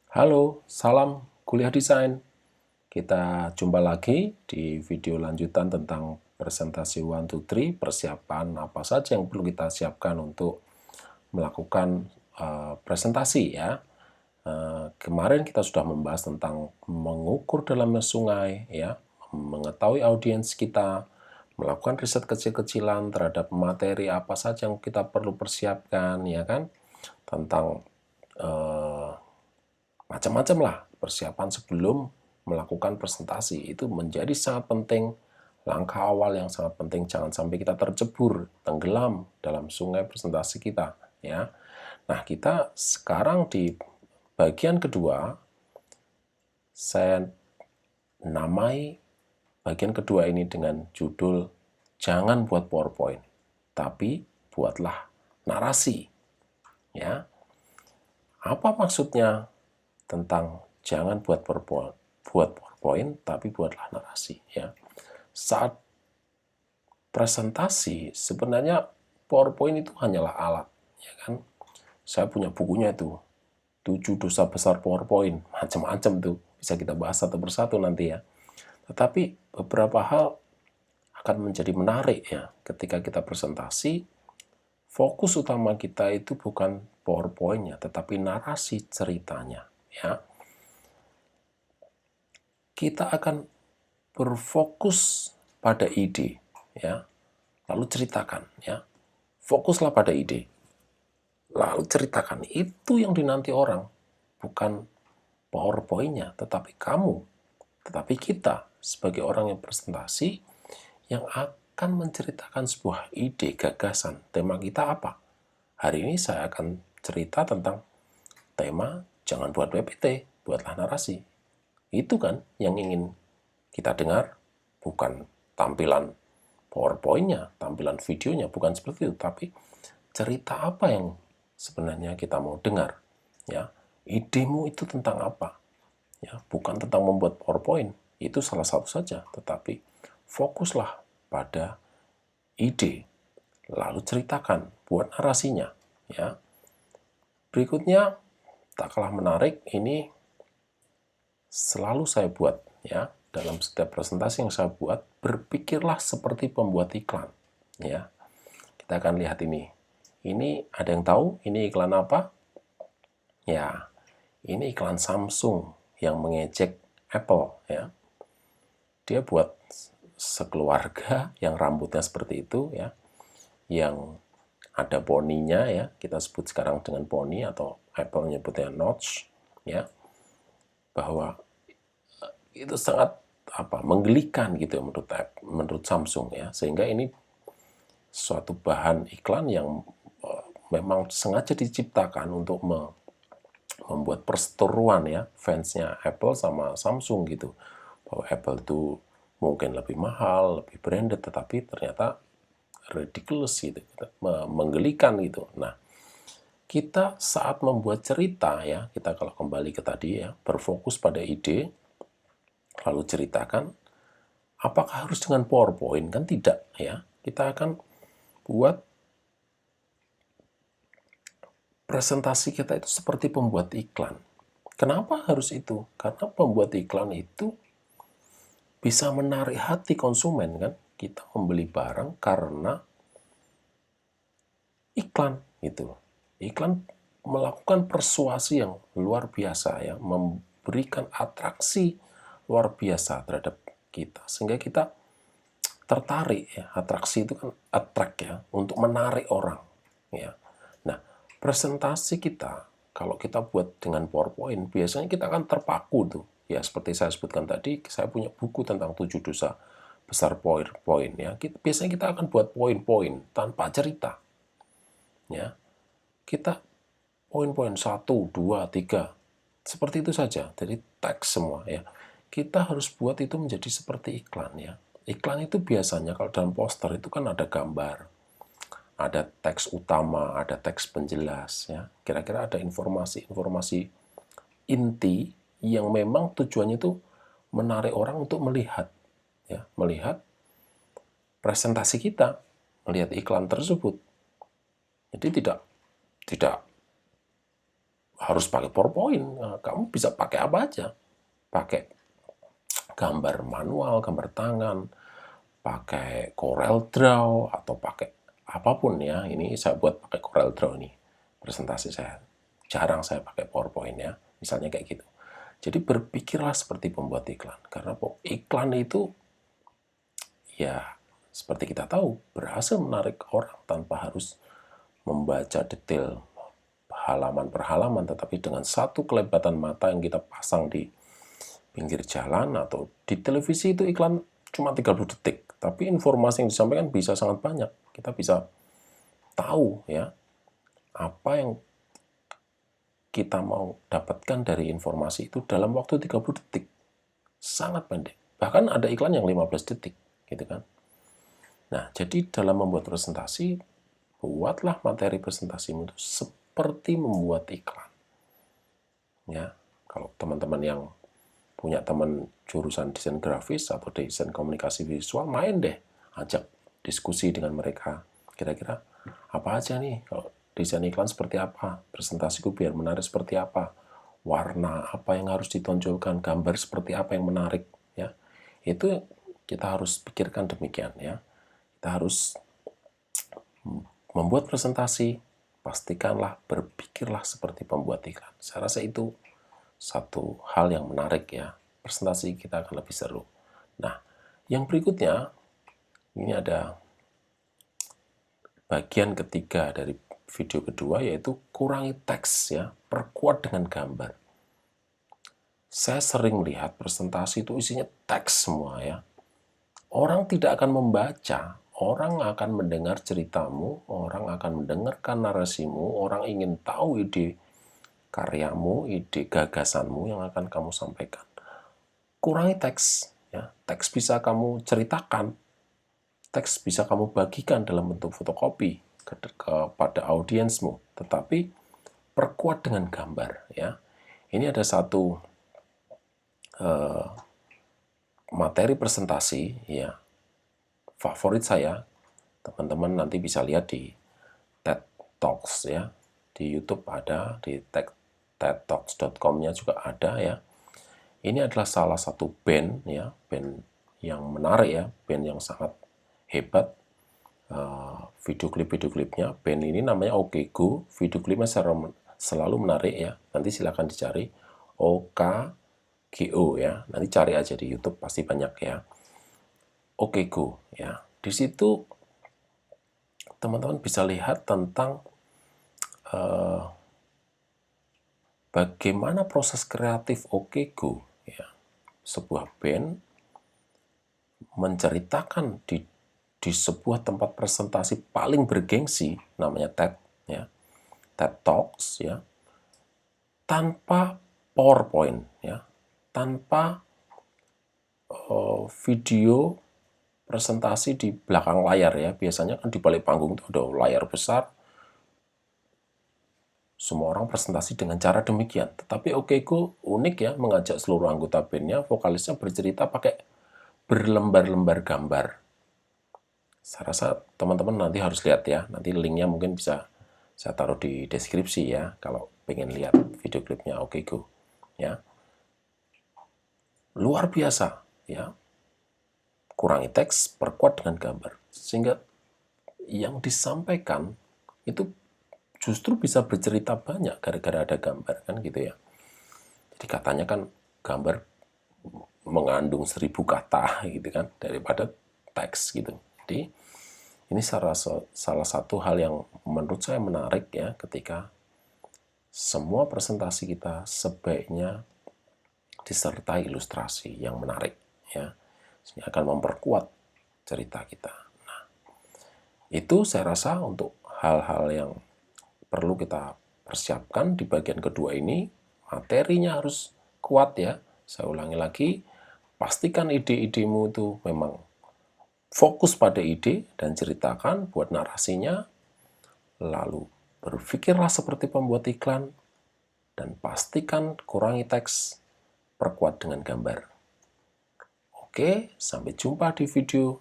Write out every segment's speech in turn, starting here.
Halo, salam kuliah desain. Kita jumpa lagi di video lanjutan tentang presentasi 1, 2, 3, persiapan apa saja yang perlu kita siapkan untuk melakukan presentasi ya. Kemarin kita sudah membahas tentang mengukur dalamnya sungai ya, mengetahui audiens kita, melakukan riset kecil-kecilan terhadap materi apa saja yang kita perlu persiapkan ya kan, tentang macam-macam lah persiapan sebelum melakukan presentasi. Itu menjadi sangat penting, langkah awal yang sangat penting, jangan sampai kita tercebur, tenggelam dalam sungai presentasi kita ya. Nah, kita sekarang di bagian kedua, saya namai bagian kedua ini dengan judul jangan buat PowerPoint, tapi buatlah narasi ya. Apa maksudnya tentang jangan buat PowerPoint, tapi buatlah narasi ya. Saat presentasi sebenarnya PowerPoint itu hanyalah alat, ya kan? Saya punya bukunya itu, 7 dosa besar PowerPoint, macam-macam tuh. Bisa kita bahas satu persatu nanti ya. Tetapi beberapa hal akan menjadi menarik ya ketika kita presentasi. Fokus utama kita itu bukan PowerPoint-nya, tetapi narasi ceritanya ya. Kita akan berfokus pada ide ya, lalu ceritakan ya. Fokuslah pada ide, lalu ceritakan. Itu yang dinanti orang, bukan PowerPoint-nya, tetapi kamu, tetapi kita sebagai orang yang presentasi yang akan menceritakan sebuah ide, gagasan. Tema kita apa? Hari ini saya akan cerita tentang tema jangan buat PPT, buatlah narasi. Itu kan yang ingin kita dengar, bukan tampilan PowerPoint-nya, tampilan videonya, bukan seperti itu, tapi cerita apa yang sebenarnya kita mau dengar. Ya, idemu itu tentang apa? Ya, bukan tentang membuat PowerPoint, itu salah satu saja, tetapi fokuslah pada ide, lalu ceritakan, buat narasinya. Ya, berikutnya tak kalah menarik, ini selalu saya buat ya dalam setiap presentasi yang saya buat, berpikirlah seperti pembuat iklan ya. Kita akan lihat ini. Ini ada yang tahu ini iklan apa? Ya, ini iklan Samsung yang mengejek Apple ya. Dia buat sekeluarga yang rambutnya seperti itu ya, yang ada poninya ya, kita sebut sekarang dengan poni atau Apple nyebutnya notch ya, bahwa itu sangat menggelikan gitu menurut Samsung ya, sehingga ini suatu bahan iklan yang memang sengaja diciptakan untuk membuat perseteruan ya fansnya Apple sama Samsung gitu, bahwa Apple itu mungkin lebih mahal, lebih branded, tetapi ternyata ridiculous gitu, menggelikan gitu. Nah, kita saat membuat cerita ya, kita kalau kembali ke tadi ya, berfokus pada ide, lalu ceritakan. Apakah harus dengan PowerPoint? Kan tidak ya. Kita akan buat presentasi kita itu seperti pembuat iklan. Kenapa harus itu? Karena pembuat iklan itu bisa menarik hati konsumen kan. Kita membeli barang karena iklan gitu. Iklan melakukan persuasi yang luar biasa ya, memberikan atraksi luar biasa terhadap kita sehingga kita tertarik ya. Atraksi itu kan attract ya, untuk menarik orang ya. Nah, presentasi kita kalau kita buat dengan PowerPoint biasanya kita akan terpaku tuh ya, seperti saya sebutkan tadi, saya punya buku tentang 7 dosa besar PowerPoint ya. Biasanya kita akan buat poin-poin tanpa cerita ya. Kita poin-poin 1, 2, 3 seperti itu saja, jadi teks semua ya. Kita harus buat itu menjadi seperti iklan ya. Iklan itu biasanya kalau dalam poster itu kan ada gambar, ada teks utama, ada teks penjelas ya. Kira-kira ada informasi-informasi inti yang memang tujuannya itu menarik orang untuk melihat ya, melihat presentasi kita, melihat iklan tersebut. Jadi tidak harus pakai PowerPoint. Nah, kamu bisa pakai apa aja. Pakai gambar manual, gambar tangan, pakai Corel Draw, atau pakai apapun ya. Ini saya buat pakai Corel Draw nih. Presentasi saya. Jarang saya pakai PowerPoint ya. Misalnya kayak gitu. Jadi berpikirlah seperti pembuat iklan. Karena iklan itu ya seperti kita tahu berhasil menarik orang tanpa harus membaca detail halaman per halaman, tetapi dengan satu kelebatan mata yang kita pasang di pinggir jalan atau di televisi itu iklan cuma 30 detik, tapi informasi yang disampaikan bisa sangat banyak. Kita bisa tahu ya apa yang kita mau dapatkan dari informasi itu dalam waktu 30 detik. Sangat pendek. Bahkan ada iklan yang 15 detik, gitu kan. Nah, jadi dalam membuat presentasi, buatlah materi presentasimu itu seperti membuat iklan. Ya, kalau teman-teman yang punya teman jurusan desain grafis atau desain komunikasi visual, main deh, ajak diskusi dengan mereka. Kira-kira apa aja nih, kalau desain iklan seperti apa, presentasiku biar menarik seperti apa, warna apa yang harus ditonjolkan, gambar seperti apa yang menarik, ya. Itu kita harus pikirkan demikian ya. Kita harus membuat presentasi, pastikanlah berpikirlah seperti pembuat iklan. Saya rasa itu satu hal yang menarik ya. Presentasi kita akan lebih seru. Nah, yang berikutnya ini ada bagian ketiga dari video kedua, yaitu kurangi teks ya, perkuat dengan gambar. Saya sering melihat presentasi itu isinya teks semua ya. Orang tidak akan membaca, orang akan mendengar ceritamu, orang akan mendengarkan narasimu, orang ingin tahu ide karyamu, ide gagasanmu yang akan kamu sampaikan. Kurangi teks ya. Teks bisa kamu ceritakan, teks bisa kamu bagikan dalam bentuk fotokopi kepada audiensmu, tetapi perkuat dengan gambar ya. Ini ada satu materi presentasi ya favorit saya, teman-teman nanti bisa lihat di TED Talks ya, di YouTube ada, di tedtalks.com-nya juga ada ya. Ini adalah salah satu band ya, band yang menarik ya, band yang sangat hebat. Video klipnya, band ini namanya OKGO, video klipnya selalu menarik ya. Nanti silakan dicari OKGO ya. Nanti cari aja di YouTube pasti banyak ya. OKGO ya. Di situ teman-teman bisa lihat tentang bagaimana proses kreatif OKGO ya. Sebuah band menceritakan di sebuah tempat presentasi paling bergengsi namanya TED ya. TED Talks ya. Tanpa PowerPoint ya. Tanpa video presentasi di belakang layar ya. Biasanya kan di balik panggung itu ada layar besar. Semua orang presentasi dengan cara demikian. Tetapi OKGO unik ya, mengajak seluruh anggota bandnya, vokalisnya bercerita pakai berlembar-lembar gambar. Saya rasa teman-teman nanti harus lihat ya. Nanti linknya mungkin bisa saya taruh di deskripsi ya, kalau pengen lihat video klipnya OKGO ya. Luar biasa ya. Kurangi teks, perkuat dengan gambar. Sehingga yang disampaikan itu justru bisa bercerita banyak gara-gara ada gambar kan gitu ya. Jadi katanya kan gambar mengandung 1000 kata gitu kan daripada teks gitu. Jadi ini salah satu hal yang menurut saya menarik ya, ketika semua presentasi kita sebaiknya disertai ilustrasi yang menarik ya. Ini akan memperkuat cerita kita. Nah, itu saya rasa untuk hal-hal yang perlu kita persiapkan di bagian kedua ini. Materinya harus kuat ya. Saya ulangi lagi, pastikan ide-idemu itu memang fokus pada ide dan ceritakan, buat narasinya, lalu berpikirlah seperti pembuat iklan, dan pastikan kurangi teks, perkuat dengan gambar. Oke, sampai jumpa di video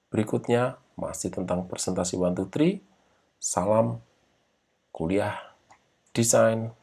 berikutnya, masih tentang presentasi 1, 2, 3. Salam kuliah desain